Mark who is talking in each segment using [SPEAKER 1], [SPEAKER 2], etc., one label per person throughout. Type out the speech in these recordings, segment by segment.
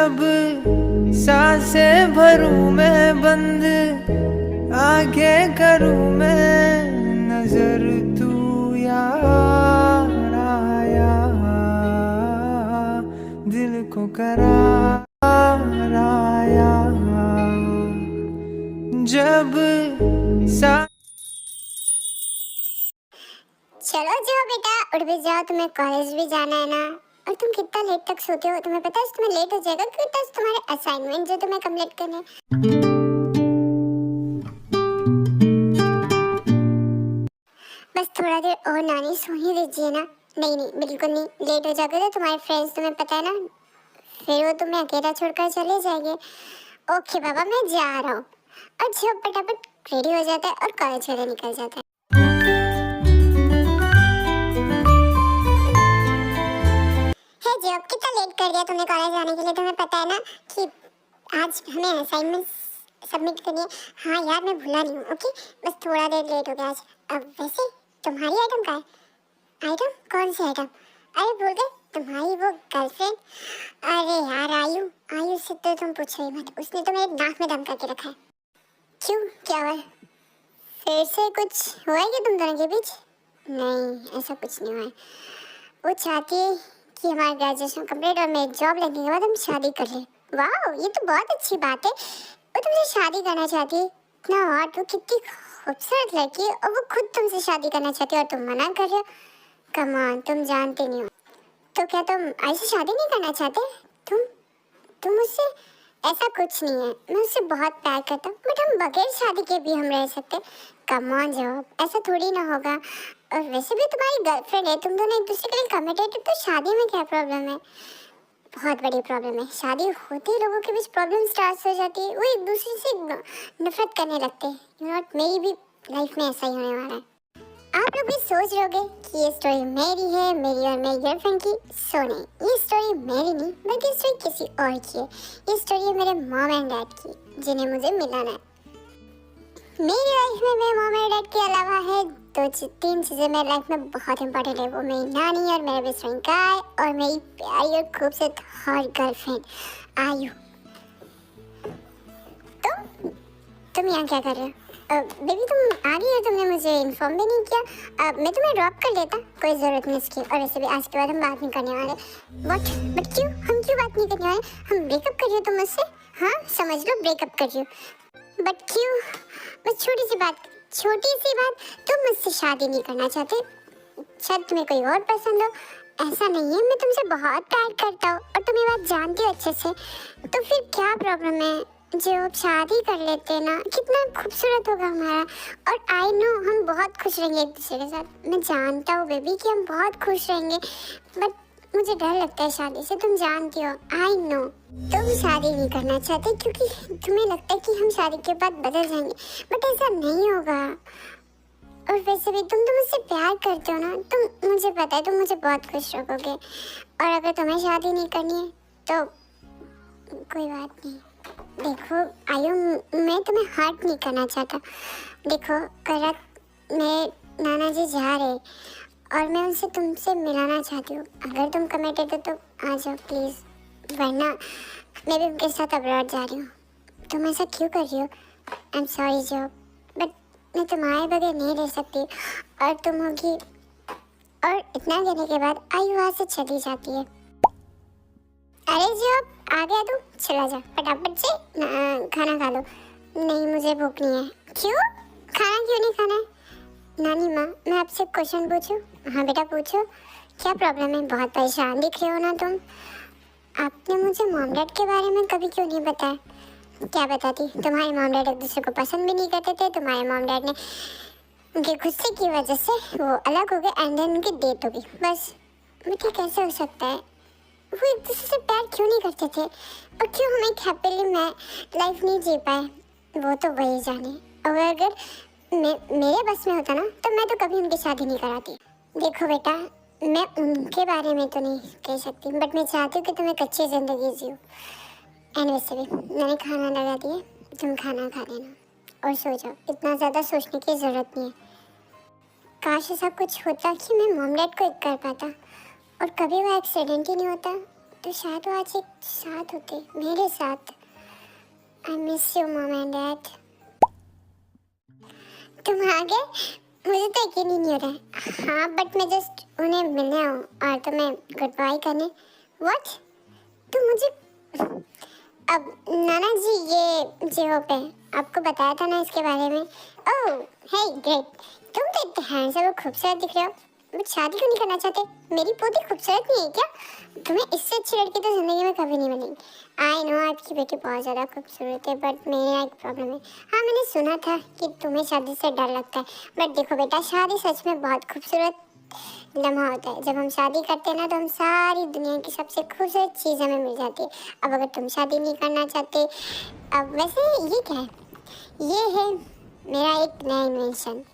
[SPEAKER 1] जब सांसें भरूं मैं बंद, आंखें करूं मैं नजर, तू यार आया, दिल को करार आया। जब सा
[SPEAKER 2] चलो जाओ बेटा, उठ भी जाओ, तुम्हें कॉलेज भी जाना है ना। और तुम कितना लेट तक सोते हो, तुम्हें पता है तुम्हें लेट हो जाएगा क्योंकि दस तुम्हारे असाइनमेंट जो तुम्हें कंप्लीट करने हैं। बस थोड़ा देर और नानी सोने दीजिए ना। नहीं नहीं, बिल्कुल नहीं, लेट हो जाओगे तो तुम्हारे फ्रेंड्स, तुम्हें पता है ना, फिर वो तुम्हें अकेला छोड़कर चले जाएंगे। ओके बाबा, मैं जा रहा हूँ। और जो फटाफट रेडी हो जाता है और कॉलेज के लिए निकल जाता है। हे जो कितना लेट कर दिया तुमने कॉलेज जाने के लिए, तुम्हें पता है ना कि आज हमें असाइनमेंट सबमिट करनी है। हाँ यार, मैं भूला नहीं हूँ। ओके, बस थोड़ा देर लेट हो गया आज। अब वैसे तुम्हारी आइटम का है? आइटम? कौन सी आइटम? अरे भूल गए, तुम्हारी वो गर्लफ्रेंड। अरे यार आयु, आयु से तो तुम पूछो ही मत, उसने तो मेरे नाक में दम करके रखा है। क्यों, क्या हुआ? फिर से कुछ हुआ है क्या तुम दोनों के बीच? नहीं, ऐसा कुछ नहीं हुआ है। वो चाहती है कि हमारा ग्रेजुएशन कंप्लीट और मेरी जॉब लगने के बाद हम शादी कर लें। वाह, ये तो बहुत अच्छी बात है। वो तुमसे शादी करना चाहती है। इतना हॉट, वो कितनी खूबसूरत लड़की है और वो खुद तुमसे शादी करना चाहती है और तुम मना कर रहे हो। कम ऑन, तुम जानते नहीं हो। तो क्या तुम ऐसे शादी नहीं करना चाहते? तुम मुझसे? ऐसा कुछ नहीं है, मैं उससे बहुत प्यार करता हूँ, बट हम बगैर शादी के भी हम रह सकते। कम ऑन जॉब, ऐसा थोड़ी ना होगा। और वैसे भी तुम्हारी गर्लफ्रेंड है, तुम दोनों एक दूसरे के लिए कमिटेड, तो शादी में क्या प्रॉब्लम है? बहुत बड़ी प्रॉब्लम है। शादी होते ही लोगों के बीच प्रॉब्लम स्टार्ट हो जाती है, वो एक दूसरे से नफरत करने लगते हैं। यू नॉट, मेरी भी लाइफ में ऐसा ही होने वाला है। आप लोग भी सोच रहे होंगे कि ये स्टोरी मेरी है, मेरी और मेरी गर्लफ्रेंड की। सो नहीं, ये स्टोरी मेरी नहीं, बल्कि ये स्टोरी किसी और की है। ये स्टोरी है मेरे मॉम एंड डैड की, जिन्हें मुझे मिलाना है। मेरी लाइफ में मेरे मॉम एंड डैड के अलावा है तीन चीज़ें मेरी लाइफ में बहुत इंपॉर्टेंट है। वो मेरी नानी और मेरा बेस्ट फ्रेंड गाय और मेरी प्यारी और खूबसूरत हॉट गर्लफ्रेंड आयु। तुम यहाँ क्या कर रहे हो? बेबी तुम आ गई हो, तुमने मुझे इन्फॉर्म भी नहीं किया। मैं तुम्हें ड्रॉप कर देता, कोई ज़रूरत नहीं इसकी। और ऐसे भी आज के बाद हम बात नहीं करने वाले। व्हाट? बट क्यों? हम क्यों बात नहीं करने वाले? हम ब्रेकअप कर रही हो तुम मुझसे? हाँ समझ लो, ब्रेकअप कर रही हो। बट क्यों? बस छोटी सी बात, तुम मुझसे शादी नहीं करना चाहते? शायद तुम्हें कोई और पसंद हो। ऐसा नहीं है, मैं तुमसे बहुत प्यार करता हूँ और तुम ये बात जानती हो अच्छे से। तो फिर क्या प्रॉब्लम है? जो अब शादी कर लेते हैं ना, कितना खूबसूरत होगा हमारा। और आई नो हम बहुत खुश रहेंगे एक दूसरे के साथ। मैं जानता हूँ बेबी कि हम बहुत खुश रहेंगे, बट मुझे डर लगता है शादी से, तुम जानती हो। आई नो तुम शादी नहीं करना चाहते क्योंकि तुम्हें लगता है कि हम शादी के बाद बदल जाएंगे, बट ऐसा नहीं होगा। और वैसे भी तुम तो मुझसे प्यार करते हो ना, तुम, मुझे पता है तुम मुझे बहुत खुश रखोगे। और अगर तुम्हें शादी नहीं करनी है तो कोई बात नहीं। देखो आयु, मैं तुम्हें हर्ट नहीं करना चाहता। देखो कल मेरे नाना जी जा रहे और मैं उनसे तुमसे मिलाना चाहती हूँ। अगर तुम कमिटेड हो तो आ जाओ प्लीज़, वरना मैं भी उनके साथ अब्रॉड जा रही हूँ। तुम ऐसा क्यों कर रही हो? आई एम सॉरी जो, बट मैं तुम्हारे बगैर नहीं रह सकती। और तुम होगी, और इतना कहने के बाद आयु वहाँ से चली जाती है। अरे जो आ गया तू, चला जा फटाफट से खाना खा लो। नहीं मुझे भूख नहीं है। क्यों? खाना क्यों नहीं खाना है? नानी माँ, मैं आपसे क्वेश्चन पूछूं? हाँ बेटा पूछो, क्या प्रॉब्लम है? बहुत परेशान दिख रहे हो ना तुम। आपने मुझे मॉम डैड के बारे में कभी क्यों नहीं बताया? क्या बताती? तुम्हारे मॉम डैड एक दूसरे को पसंद भी नहीं करते थे। तुम्हारे मॉम डैड ने उनके गुस्से की वजह से वो अलग हो गए एंड देन उनकी डेथ हो गई। बस बेटा, कैसे हो सकता है? वो एक दूसरे से प्यार क्यों नहीं करते थे और क्यों हम एक हैप्पीली मैं लाइफ नहीं जी पाए, वो तो वही जाने। और अगर मेरे बस में होता ना तो मैं तो कभी उनकी शादी नहीं कराती। देखो बेटा, मैं उनके बारे में तो नहीं कह सकती, बट मैं चाहती हूँ कि तुम एक अच्छी ज़िंदगी जियो। एंड वैसे भी मैंने खाना लगा दिया, तुम खाना खा लेना और सो जाओ। इतना ज़्यादा सोचने की ज़रूरत नहीं है। काश ऐसा कुछ होता कि मैं मॉम डैड को एक कर पाता और कभी वो एक्सीडेंट ही नहीं होता। तो शायद वो आज एक साथ होते मेरे साथ। I miss you mom and dad. तुम आ गए? मुझे तो यकीन ही नहीं हो रहा है। हाँ बट मैं जस्ट उन्हें मिलने आऊँ और तुम्हें गुड बाय करने। व्हाट? तुम मुझे अब नाना जी ये जो पे आपको बताया था ना इसके बारे में। ओह हे ग्रेट, तुम तो इतने हैंडसम और खूबसूरत दिख रहे हो। बट शादी क्यों नहीं करना चाहते? मेरी पोती खूबसूरत नहीं है क्या? तुम्हें इससे अच्छी लड़की तो जिंदगी में कभी नहीं मिलेगी। आई नो आपकी बेटी बहुत ज़्यादा खूबसूरत है बट मेरा एक प्रॉब्लम है। हाँ मैंने सुना था कि तुम्हें शादी से डर लगता है बट देखो बेटा, शादी सच में बहुत खूबसूरत लम्हा होता है। जब हम शादी करते हैं ना तो हम सारी दुनिया की सबसे खूबसूरत चीज़ हमें मिल जाती है। अब अगर तुम शादी नहीं करना चाहते, अब वैसे ये क्या है? ये है मेरा एक नया इन्वेंशन,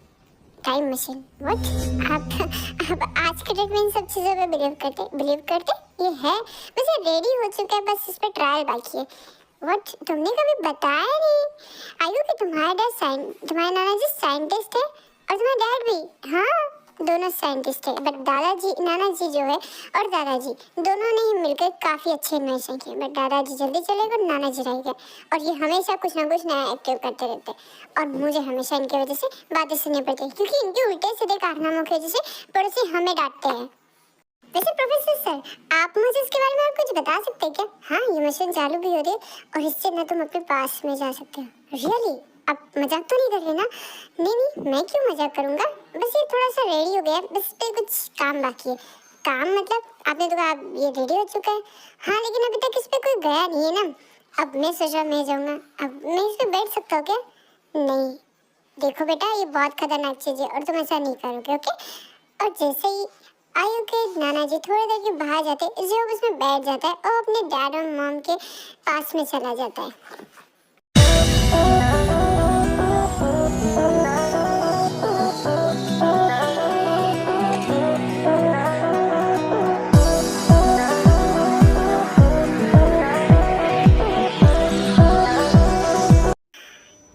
[SPEAKER 2] टाइम मशीन। व्हाट? आप आज के डेट में इन सब चीज़ों पे बिलीव करते? ये है वैसे रेडी हो चुका है, बस इस पर ट्रायल बाकी है। व्हाट? तुमने कभी बताया नहीं? आयु कि तुम्हारे नाना जी साइंटिस्ट है और तुम्हारा डैड भी। हाँ दोनों साइंटिस्ट है बट दादाजी नाना जी जो है और दादाजी दोनों ने ही मिलकर काफ़ी अच्छे इन्वेंशन किए। बट दादाजी जल्दी चले गए, नाना जी रह गए और ये हमेशा कुछ ना कुछ नया एक्टिव करते रहते और मुझे हमेशा इनकी वजह से बातें सुननी पड़ती है क्योंकि इनके उल्टे सीधे कारनामों की वजह से पड़ोसी हमें डांटते हैं। वैसे प्रोफेसर सर, आप मुझे इसके बारे में और कुछ बता सकते हैं क्या? हाँ ये मशीन चालू भी हो रही है और इससे ना तुम अपने पास में जा सकते हो। रियली? आप मजाक तो नहीं कर रहे ना? नहीं मैं क्यों मजाक करूँगा, बस ये थोड़ा सा रेडी हो गया, बस पे कुछ काम बाकी है। काम मतलब आपने तो कहा ये रेडी हो चुका है। हाँ लेकिन अभी तक इस पे कोई गया नहीं है ना। अब मैं सोचा मैं जाऊँगा, अब मैं इस पर बैठ सकता हूँ क्या? नहीं देखो बेटा, ये बहुत खतरनाक चीज़ है और तुम ऐसा नहीं करोगे, ओके? और जैसे ही आयु के नाना जी थोड़ी देर के बाहर जाते हैं, जो उसमें बैठ जाता है और अपने डैड और मॉम के पास में चला जाता है।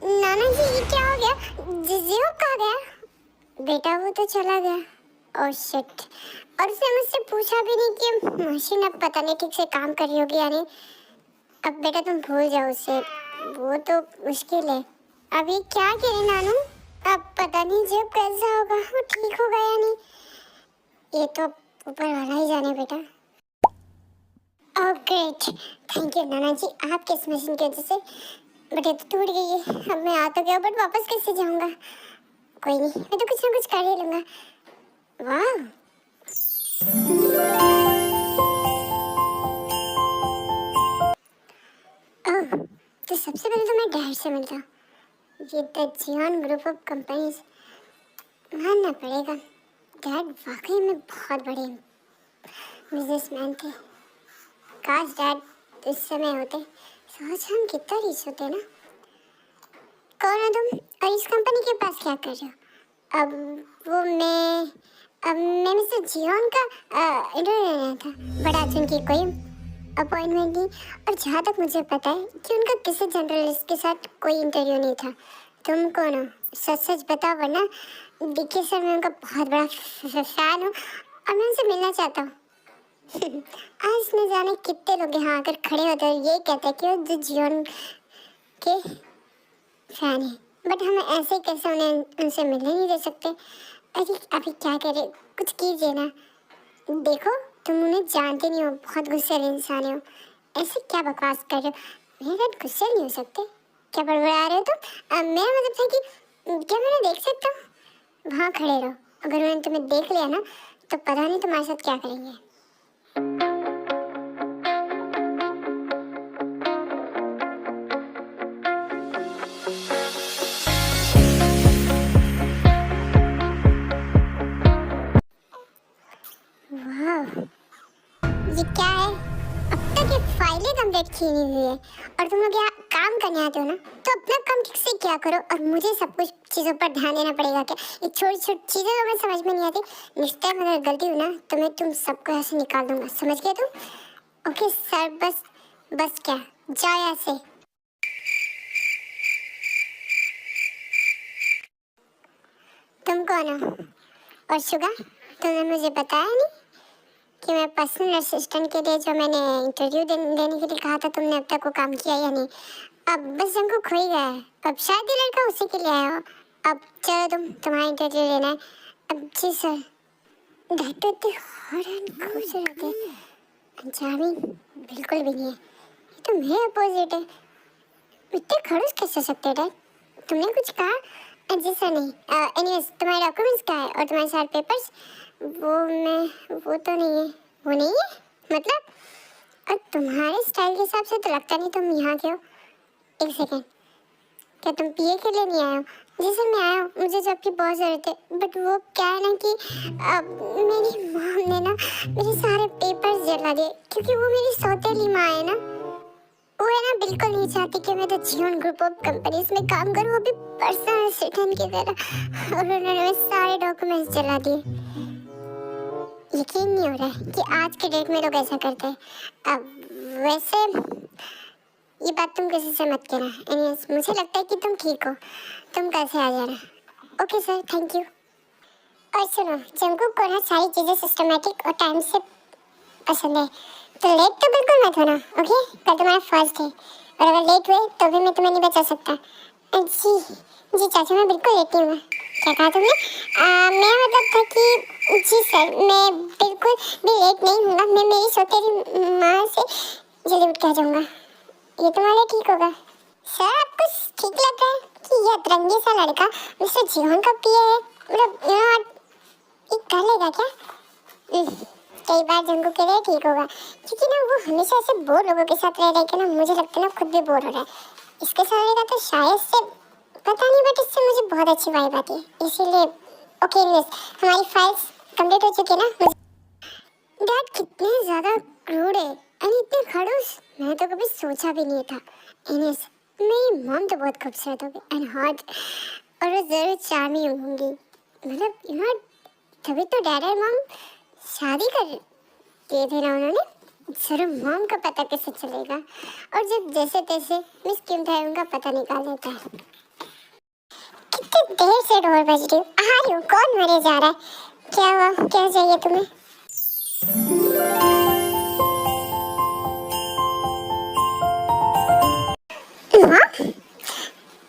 [SPEAKER 2] नाना जी ये क्या हो गया? जियो कहाँ गया? बेटा वो तो चला गया। Oh shit. और उसने मुझसे पूछा भी नहीं कि मशीन अब पता नहीं ठीक से काम कर रही होगी या नहीं। अब बेटा तुम भूल जाओ उसे, वो तो मुश्किल है। अभी क्या करें नानू? अब पता नहीं जब कैसा होगा, वो ठीक होगा या नहीं, ये तो ऊपर वाला ही जाने बेटा। ओह ग्रेट, थैंक यू नाना जी आपके इस मशीन की वजह से। बट ये तो टूट गई है, अब मैं आ तो गया बट वापस कैसे जाऊंगा? कोई नहीं, मैं तो कुछ ना कुछ कर ही लूंगा। वाह ओह, तो सबसे पहले तो मैं डैड से मिलता। ये द जियोन ग्रुप ऑफ कंपनीज, मानना पड़ेगा डैड वाकई में बहुत बड़े बिजनेसमैन थे। काश डैड इस समय होते, सोच हम कितना रिच होते ना। कौन हो तुम और इस कंपनी के पास क्या कर रहे हो? मैं मिस्टर जियोन का इंटरव्यू लेना था बट आज उनकी कोई अपॉइंटमेंट नहीं और जहाँ तक मुझे पता है कि उनका किसी जर्नलिस्ट के साथ कोई इंटरव्यू नहीं था। तुम कौन हो? सच सच बताओ वरना देखिए सर, मैं उनका बहुत बड़ा फैन हूँ और मैं उनसे मिलना चाहता हूँ। आज न जाने कितने लोग यहाँ आकर खड़े होते हैं ये कहते हैं कि वो जियोन के फैन है बट हम ऐसे कैसे उन्हें उनसे मिलने नहीं दे सकते? अरे अभी क्या करें, कुछ कीजिए ना। देखो तुम उन्हें जानते नहीं हो, बहुत गुस्से इंसान हो, ऐसे क्या बकवास कर रहे हो? मेरे साथ गुस्से नहीं हो सकते, क्या बड़बड़ा रहे हो तुम? मेरा मतलब था कि क्या मैं देख सकता हूँ? वहाँ खड़े रहो, अगर उन्होंने तुम्हें देख लिया ना तो पता नहीं तुम्हारे साथ क्या करेंगे। ये क्या है? अब तक ये फाइलें कंप्लीट की नहीं हुई है और तुम लोग यहाँ काम करने आते हो ना तो अपना काम ठीक से क्या करो और मुझे सब कुछ चीज़ों पर ध्यान देना पड़ेगा क्या? ये छोटी छोटी चीज़ें तो मैं समझ में नहीं आती। नेक्स्ट टाइम अगर गलती हुई ना तो मैं तुम सबको ऐसे निकाल दूंगा, समझ गए तुम? ओके सर, बस क्या, जाओ यहाँ से। तुम कौन हो? और शुगा, तुमने मुझे बताया नहीं कि मैं पर्सनल असिस्टेंट के लिए जो मैंने इंटरव्यू देने के लिए कहा था, तुमने अब तक वो काम किया या नहीं? अब बस जंगकुक खो ही गया है। अब शायद ये लड़का उसी के लिए आया हो। अब चलो तुम्हारा इंटरव्यू लेना है। अब जी सर। डॉक्टर इतने हॉट एंड खूबसूरत है, अंजामी बिल्कुल भी नहीं है। ये तो मेरे अपोजिट है। इतने खड़ूस कैसे हो सकते हैं डैड? तुमने कुछ कहा? जी सर नहीं। एनीवेज तुम्हारे डॉक्यूमेंट्स क्या है और तुम्हारे सारे पेपर्स? वो तो नहीं है। वो नहीं है मतलब? और तुम्हारे स्टाइल के हिसाब से तो लगता नहीं तुम यहाँ के हो। एक सेकेंड, क्या तुम पीए के लिए नहीं आए हो? जी सर मैं आया हूँ, मुझे जॉब की बहुत ज़रूरत है। बट वो क्या है ना कि मेरी मॉम ने ना मेरे सारे पेपर्स जला दिए, क्योंकि वो मेरी सौतेली माँ है ना। वो है ना बिल्कुल नहीं चाहती कि मैं तो जियोन ग्रुप ऑफ कंपनीज में काम करूँ, वो भी पर्सनल असिस्टेंट की तरह। और उन्होंने मेरे सारे डॉक्यूमेंट्स जला दिए। यकीन नहीं हो रहा है कि आज के डेट में लोग ऐसा करते हैं। अब वैसे ये बात तुम किसी से मत कहना। एनीवेज मुझे लगता है कि तुम ठीक हो, तुम कल से आ जाना। Okay sir, thank you. और सुनो, जंगकुक को ना सारी चीज़ें सिस्टमेटिक और टाइम से पसंद है, तो लेट तो बिल्कुल मत होना। ओके, कल तुम्हारा फर्स्ट है और अगर लेट हुए तो भी मैं तुम्हें नहीं बचा सकता। जी जी चाचा, मैं बिल्कुल लेट नहीं हुआ। क्या कहा तुमने? मेरा मतलब था कि जी सर मैं बिल्कुल भी लेट नहीं हूँगा। मैं मेरी सौतेली माँ से जल्दी उठ के आ जाऊँगा। ये तुम्हारे लिए ठीक होगा? सर आपको ठीक लग रहा है कि ये अतरंगी सा लड़का मिस्टर जीवन का पीए है? मतलब ये कर लेगा क्या? कई बार जंगू के लिए ठीक होगा, क्योंकि ना वो हमेशा ऐसे बोर लोगों के साथ रह रहे के ना मुझे लगता है ना खुद भी बोर हो रहा है। इसके साथ रहेगा तो शायद से पता नहीं, बट इससे मुझे बहुत अच्छी वाइब आती है, इसीलिए। ओके हमारी फाइल्स कंप्लीट हो चुकी है ना? डैड कितने ज़्यादा क्रूड है और इतने खड़ूस, मैं तो कभी सोचा भी नहीं था। इनेस मेरी मॉम तो बहुत खूबसूरत होगी एंड हॉट, और वो ज़रूर चार्मिंग होंगी। मतलब यार तभी तो डैड और मॉम शादी कर दिए थे ना उन्होंने। जरूर मॉम का पता कैसे चलेगा, और जब जैसे तैसे मिस किम था उनका पता निकाल देता है। कितनी देर से डोर बज रही हूँ, आ रही हूँ, कौन मरे जा रहा है? क्या हुआ, क्या चाहिए तुम्हें?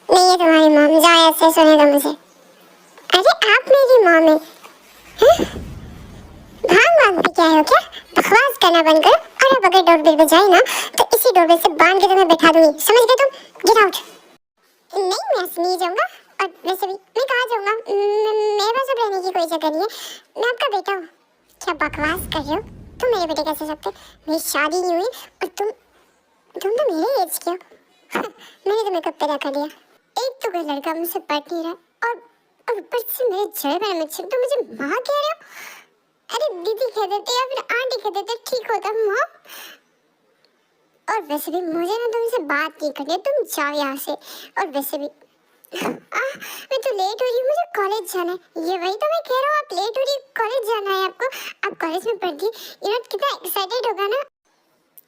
[SPEAKER 2] नहीं है तुम्हारी मॉम, जाओ ऐसे सुने दो मुझे। अरे आप मेरी मॉम है? भांग भांग पी के आए हो क्या? बकवास करना बंद करो, और अब अगर डोरबेल बजाई ना तो इसी डोरबेल से बांध के तुम्हें बैठा दूंगी, समझ गए तुम? Get out. नहीं मैं ऐसे नहीं जाऊंगा, और वैसे भी मैं कहाँ जाऊंगा? मेरे पास अब रहने की कोई जगह नहीं है, मैं आपका बेटा हूँ। क्या बकवास कर रहे हो? तुम मेरे बेटे कैसे सकते? मेरी शादी नहीं हुई और तुम तो मेरे एज के हो। मैंने तुम्हें कब पैदा कर दिया? एक तो कोई लड़का मुझसे पट नहीं रहा, और ऊपर से मेरे जड़े पैर में छिप, तो मुझे माँ कह रहे हो? अरे दीदी कह देते या फिर आंटी कह देते, ठीक होता माँ। और वैसे भी मुझे ना तुमसे बात नहीं करनी है, तुम जाओ यहाँ से। और वैसे भी मैं तो लेट हो रही हूँ, मुझे कॉलेज जाना है। ये वही तो मैं कह रहा हूँ, आप लेट हो रही, कॉलेज जाना है आपको। आप कॉलेज में पढ़ती है, कितना एक्साइटेड होगा ना।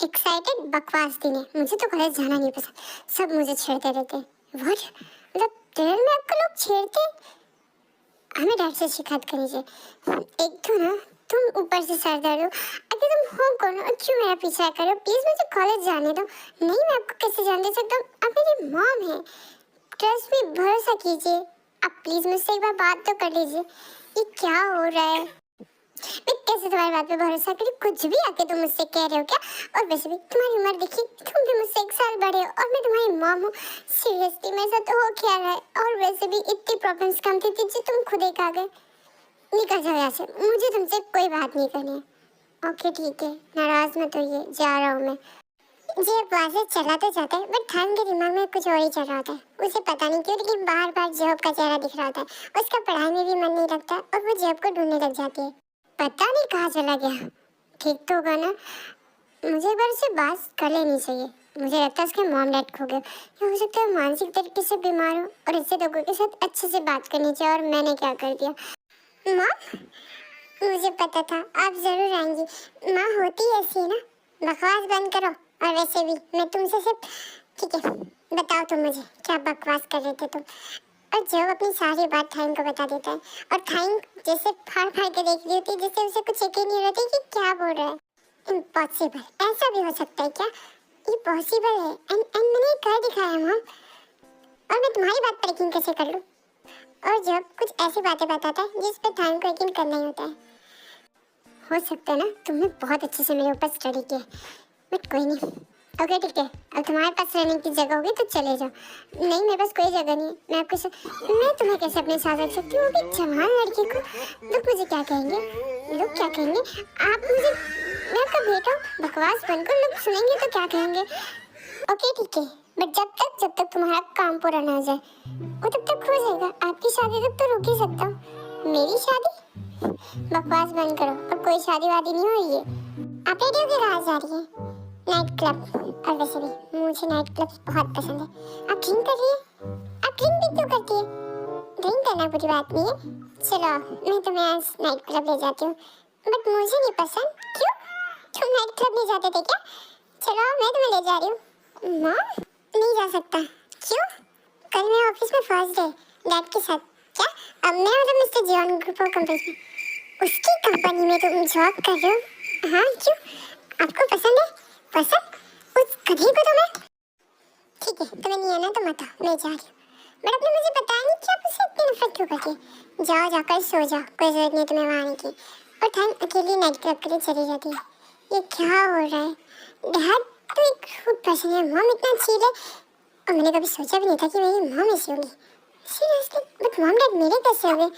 [SPEAKER 2] एक्साइटेड बकवास दिन है, मुझे तो कॉलेज जाना नहीं पसंद। सब मुझे छेड़ते रहते हैं। व्हाट? मतलब ट्रेन में आपको लोग छेड़ते? हमें डैड से शिकायत करनी चाहिए। एक तो ना तुम ऊपर से सर दर्द हो, अगर तुम हो कौन और क्यों मेरा पीछा कर रहे हो? प्लीज मुझे कॉलेज जाने दो। नहीं मैं आपको कैसे जान दे सकता हूँ? आप मेरी मॉम है, ट्रस्ट में भरोसा कीजिए। आप प्लीज मुझसे एक बार बात तो कर लीजिए। ये क्या हो रहा है? मैं कैसे तुम्हारी बात पे भरोसा करूं? कुछ भी आके तुम मुझसे कह रहे हो क्या? और वैसे भी तुम्हारी उम्र देखी, तुम भी मुझसे 1 साल बड़े हो और मैं तुम्हारी मॉम हूँ। सीरियसली मेरे साथ तो हो क्या रहा है? और वैसे भी इतनी प्रॉब्लम्स कम थी जी, तुम खुद एक आ गए। निकल जाओ यहाँ से, मुझे तुमसे कोई बात नहीं करनी है। ओके ठीक है, नाराज मत होइए, जा रहा हूँ मैं। जी वहाँ से चला तो जाता है, बट थान के दिमाग में कुछ और ही चल रहा होता है। उसे पता नहीं क्यों, लेकिन बार बार जॉब का चेहरा दिख रहा होता है। उसका पढ़ाई में भी मन नहीं लगता और वो जॉब को ढूंढने लग जाती है। पता नहीं कहाँ चला गया। ठीक तो होगा ना? मुझे एक बार उससे बात कर लेनी चाहिए। मुझे लगता है उसके मॉम डैड खो गए, या हो सकता है मानसिक तरीके से बीमार हो, और इससे लोगों के साथ अच्छे से बात करनी चाहिए। और मैंने क्या कर दिया? माँ मुझे पता था आप जरूर आएंगी। माँ होती ऐसी है ना। बकवास बंद करो। और वैसे भी मैं तुमसे सिर्फ ठीक है, बताओ तुम मुझे क्या बकवास कर रहे थे तुम? और जब अपनी सारी बात थाइन को बता देता है और थाइन जैसे फाड़ फाड़ के देख रही होती है, जैसे उसे कुछ यकीन नहीं होता कि क्या बोल रहा है। इम्पॉसिबल, ऐसा भी हो सकता है क्या? ये पॉसिबल है एंड मैंने कर दिखाया मॉम। और मैं तुम्हारी बात पर यकीन कैसे कर लूँ? और जब कुछ ऐसी बातें बताता है जिस पर थाइन को यकीन करना ही होता है। हो सकता है ना तुमने बहुत अच्छे से मेरे ऊपर स्टडी किया, बट कोई नहीं। ओके ठीक है, अब तुम्हारे पास रहने की जगह होगी तो चले जाओ। नहीं, मेरे पास कोई जगह नहीं है। मैं तुम्हें कैसे अपने साथ रख सकती हूँ, वो भी जवान लड़की को? लोग मुझे क्या कहेंगे? लोग क्या कहेंगे? आप मुझे, मैं आपका बेटा हूँ, बकवास बनकर लोग सुनेंगे तो क्या कहेंगे? ओके ठीक है, बट जब तक तुम्हारा काम पूरा ना हो जाए वो तब तक हो जाएगा। आपकी शादी तक तो रुक ही सकता हूँ। मेरी शादी? बकवास बंद करो, अब कोई शादी वादी नहीं हो रही है। आप रेडी होके कहाँ जा रही है? Night club. और वैसे भी मुझे नाइट क्लब बहुत पसंद है। आप ड्रिंक कर रही है? आप ड्रिंक भी क्यों करती है? ड्रिंक करना बुरी बात नहीं है। चलो मैं तुम्हें आज नाइट क्लब ले जाती हूँ, बट मुझे नहीं पसंद। क्यों? तुम नाइट क्लब नहीं जाते थे क्या? चलो मैं तुम्हें ले जा रही हूँ। मॉम, नहीं जा सकता। क्यों? कल मेरे ऑफिस में फर्स्ट डे डैड के साथ। क्या? अब मैं मतलब mister John group of companies में, उसकी कंपनी में तुम जॉब कर रहे हो? हाँ, क्यों? आपको पसंद है? पसंद? उस गधे को तो मैं, ठीक है तुम्हें नहीं आना तो मत आओ, मैं जा रही हूँ। बट आपने मुझे बताया नहीं कि आप उससे इतनी नफरत क्यों करती है। जाओ जाकर सो जाओ, कोई जरूरत नहीं तुम्हें वहाँ आने की। और थाइन अकेली नाइट क्लब के लिए चली जाती है। ये क्या हो रहा है? डैड तो एक गुड पर्सन है, मॉम इतना चिल है, और मैंने कभी सोचा भी नहीं था कि मेरी मॉम ऐसी होगी। सीरियसली, बट मॉम डैड मेरे कैसे हो गए?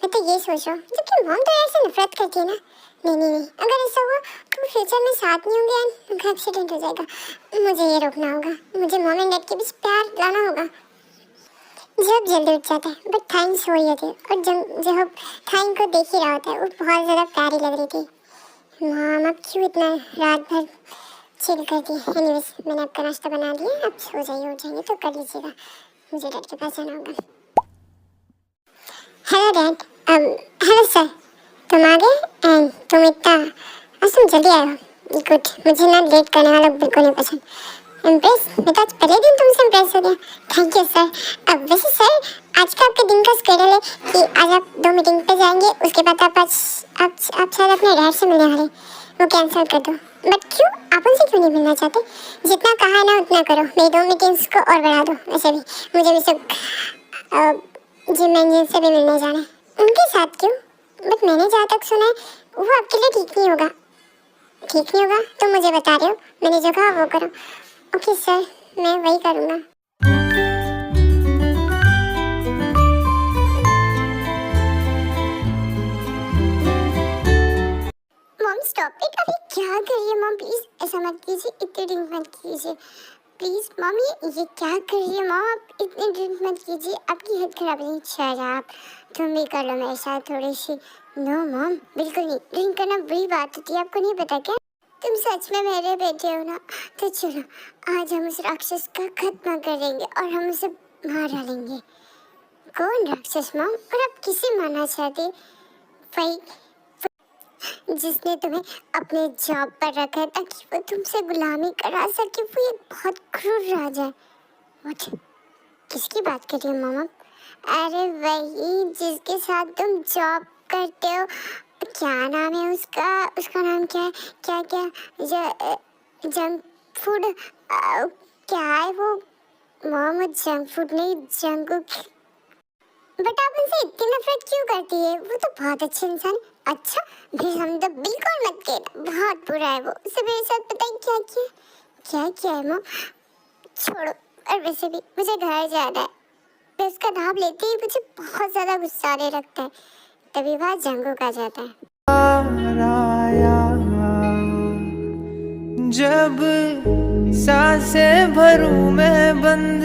[SPEAKER 2] मैं तो ये सोच रहा हूँ, जबकि मॉम तो ऐसे नफरत करती है ना। नहीं, अगर ऐसा हुआ तो फ्यूचर में साथ नहीं होंगे एंड उनका एक्सीडेंट हो जाएगा। मुझे ये रोकना होगा, मुझे मॉम एंड डैड के बीच प्यार लाना होगा। जब जल्दी उठ जाता है, बट थाइन सो ही होती है, और जब थाइन को देख ही रहा होता है, वो बहुत ज़्यादा प्यारी लग रही थी। मॉम अब क्यों इतना रात भर चिल करती है? एनीवेज, मैंने आपका नाश्ता बना लिया, आप सो जाइए, उठ जाइए तो कर लीजिएगा, मुझे डैड के पास जाना होगा। Hello dad. हेलो सर, तुम आ गए एंड तुम इतना आज तुम जल्दी आए हो। गुड, मुझे ना लेट करने वाला बिल्कुल नहीं पसंद। इम्प्रेस, मैं तो आज पहले दिन तुमसे इम्प्रेस हो गया। Thank you sir. अब वैसे सर, आज का आपके दिन का स्केड्यूल है कि आज आप 2 मीटिंग पे जाएंगे, उसके बाद आप शायद अपने डैड से मिलने वाले, वो कैंसिल कर दो। बट क्यों? आप उनसे क्यों नहीं मिलना चाहते? जितना कहा है ना उतना करो, मेरी 2 मीटिंग्स को और बढ़ा दो। वैसे भी मुझे भी सब जिम इंजन से भी मिलने जाना है, उनके साथ क्यों? बट मैंने जहाँ तक सुना है वो आपके लिए ठीक नहीं होगा। ठीक नहीं होगा तो मुझे बता रहे हो, मैंने जो कहा वो करो। ओके सर, मैं वही करूँगा। मॉम स्टॉप इट, अभी क्या कर रही है मॉम? प्लीज ऐसा मत कीजिए, इतने ड्रिंक मत कीजिए प्लीज मॉम। ये क्या कर रही है मॉम? आप इतने ड्रिंक मत कीजिए, आपकी हेल्थ खराब नहीं। शराब तुम भी कर लो मेरे साथ थोड़ी सी। नो मॉम, बिल्कुल नहीं, ड्रिंक करना बुरी बात होती है, आपको नहीं पता क्या? तुम सच में मेरे बेटे हो ना? तो चलो आज हम उस राक्षस का खात्मा करेंगे और हम उसे मार डालेंगे। कौन राक्षस मॉम? और आप किसे मारना चाहते? वही जिसने तुम्हें अपने जॉब पर रखा है ताकि वो तुमसे गुलामी करा सके। वो एक बहुत क्रूर राजा है। व्हाट? किसकी बात कर रही हो मॉम? अरे वही जिसके साथ तुम जॉब करते हो, क्या नाम है उसका? उसका नाम क्या है? क्या जंक फूड, क्या है वो मॉम? जंक फूड नहीं, जंकुक। बट आप उनसे इतनी नफरत क्यों करती है? वो तो बहुत अच्छे इंसान। अच्छा, फिर हम तो बिल्कुल मत कहना, बहुत बुरा है वो। उसे मेरे साथ पता है क्या क्या है मॉम? छोड़ो, और वैसे भी मुझे घर जाना है। मैं उसका नाम लेते ही मुझे बहुत ज़्यादा गुस्सा आने लगता है, तभी वहाँ जंगू का जाता है।
[SPEAKER 1] आया जब सांसें भरूं मैं बंद,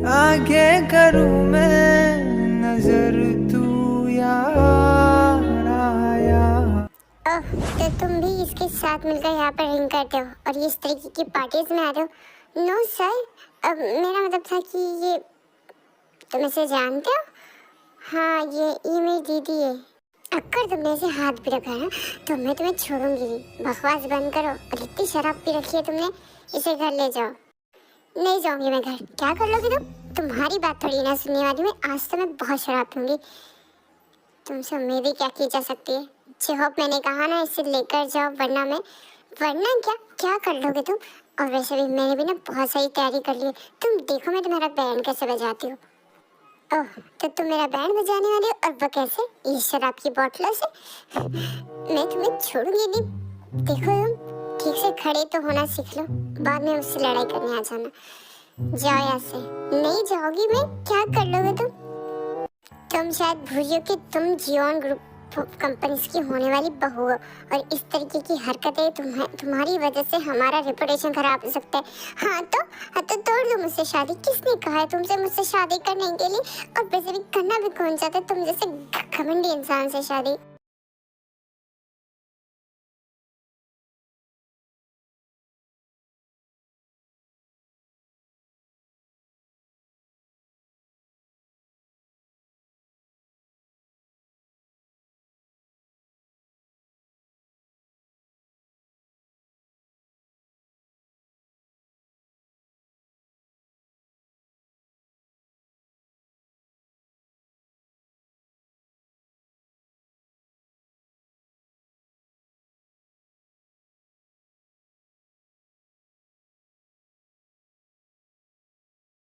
[SPEAKER 1] आंखें करूं मैं नजर, तू यार आया।
[SPEAKER 2] ओह, तो तुम भी इसके साथ मिलकर यहाँ पर रिंग करते हो और ये इस तरीके की पार्टीज में आ रहे हो? नो सर, अब मेरा मतलब था कि ये तुम इसे जानते हो? हाँ, ये मेरी दीदी है। अगर तुमने इसे हाथ भी रखा है तो मैं तुम्हें छोड़ूंगी नहीं। बकवास बंद करो, और इतनी शराब पी रखी है तुमने, इसे घर ले जाओ। नहीं जाऊंगी मैं घर। क्या कर लोगी तुम? तुम्हारी बात थोड़ी ना सुनने वाली मैं। आज तो मैं बहुत शराब पीऊंगी। तुमसे उम्मीद ही क्या की जा सकती है। जॉब मैंने कहा ना इसे लेकर जाओ, वरना क्या क्या कर लोगे तुम। और वैसे भी मैंने भी ना बहुत सारी तैयारी कर ली है। तुम देखो मैं तुम्हारा बैंड कैसे बजाती हूँ। ओह, तो तुम मेरा बैंड बजाने वाले हो, और वो कैसे? इस शराब की बोतलों से। मैं तुम्हें छोड़ूंगी नहीं। देखो तुम ठीक से खड़े तो होना सीख लो, बाद में उससे लड़ाई करने आ जाना। जाओ यहाँ से। नहीं जाओगी मैं, क्या कर लोगे तुम शायद भूल हो कि तुम जियोन ग्रुप कंपनीज की होने वाली बहू हो, और इस तरीके की हरकतें तुम्हारी वजह से हमारा रेपुटेशन खराब हो सकता है। हाँ तो तोड़ लो मुझसे शादी। किसने कहा है तुमसे मुझसे शादी करने के लिए? और वैसे भी करना भी कौन चाहता है तुम जैसे घमंडी इंसान से शादी?